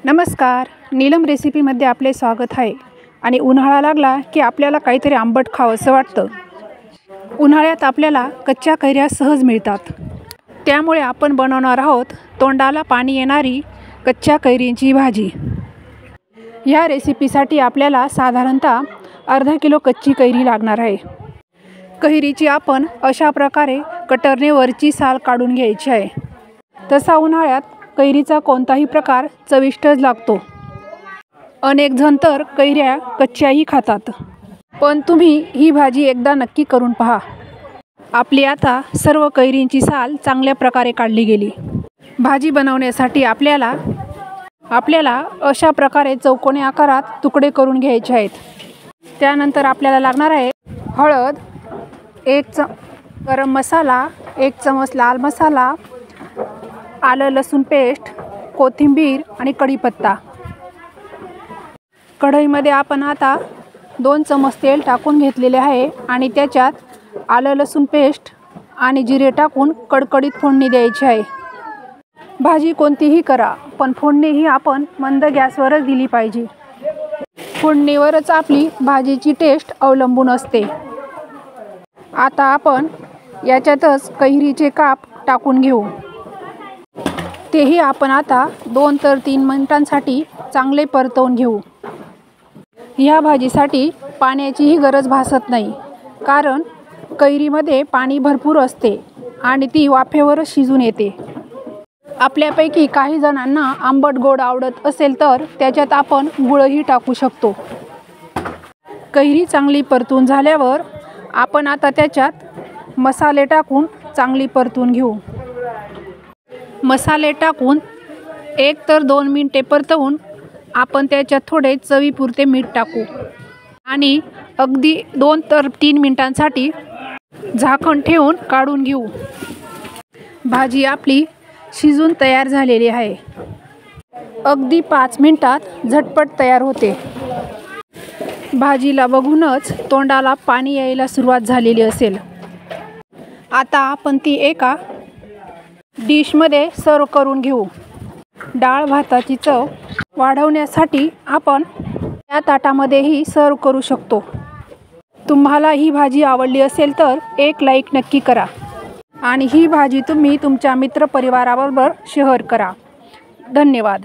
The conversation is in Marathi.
नमस्कार, नीलम रेसिपीमध्ये आपले स्वागत आहे। आणि उन्हाळा लागला की आपल्याला काहीतरी आंबट खावंसं वाटतं। उन्हाळ्यात आपल्याला कच्च्या कैऱ्या सहज मिळतात, त्यामुळे आपण बनवणार आहोत तोंडाला पाणी येणारी कच्च्या कैरींची भाजी। या रेसिपीसाठी आपल्याला साधारणतः अर्धा किलो कच्ची कैरी लागणार आहे। कैरीची आपण अशा प्रकारे कटरने वरची साल काढून घ्यायची आहे। तसा उन्हाळ्यात कैरीचा कोणताही प्रकार चविष्टच लागतो। अनेक जण तर कैऱ्या कच्च्याही खातात, पण तुम्ही ही भाजी एकदा नक्की करून पहा। आपली आता सर्व कैरींची साल चांगल्या प्रकारे काढली गेली। भाजी बनवण्यासाठी आपल्याला अशा प्रकारे चौकोनी आकारात तुकडे करून घ्यायचे आहेत। त्यानंतर आपल्याला लागणार आहे हळद, गरम मसाला, 1 चमच लाल मसाला, आलं लसूण पेस्ट, कोथिंबीर आणि कढीपत्ता। कढईमध्ये आपण आता 2 चमच तेल टाकून घेतलेले आहे आणि त्याच्यात आलं लसूण पेस्ट आणि जिरे टाकून कडकडीत फोडणी द्यायची आहे। भाजी कोणतीही करा, पण फोडणी ही आपण मंद गॅसवरच दिली पाहिजे। फोडणीवरच आपली भाजीची टेस्ट अवलंबून असते। आता आपण याच्यातच कैरीचे काप टाकून घेऊ। तेही आपण आता 2 ते 3 मिनिटांसाठी चांगले परतवून घेऊ। या भाजीसाठी पाण्याचीही गरज भासत नाही, कारण कैरीमध्ये पाणी भरपूर असते आणि ती वाफेवरच शिजून येते। आपल्यापैकी काही जणांना आंबट गोड आवडत असेल तर त्याच्यात आपण गुळही टाकू शकतो। कैरी चांगली परतून झाल्यावर आपण आता त्याच्यात मसाले टाकून चांगली परतून घेऊ। मसाले टाकून 1 ते 2 मिनिटे परतवून आपण त्याच्यात थोडे चवीपुरते मीठ टाकू आणि अगदी 2 ते 3 मिनिटांसाठी झाकण ठेवून काढून घेऊ। भाजी आपली शिजून तयार झालेली आहे। अगदी 5 मिनिटात झटपट तयार होते। भाजीला बघूनच तोंडाला पाणी यायला सुरुवात झालेली असेल। आता आपण ती एका डिशमध्ये सर्व करून घेऊ। डाळ भाताची चव वाढवण्यासाठी आपण या ताटामध्येही सर्व करू शकतो। तुम्हाला ही भाजी आवडली असेल तर एक लाईक नक्की करा आणि ही भाजी तुम्ही तुमच्या मित्रपरिवाराबरोबर शेअर करा। धन्यवाद।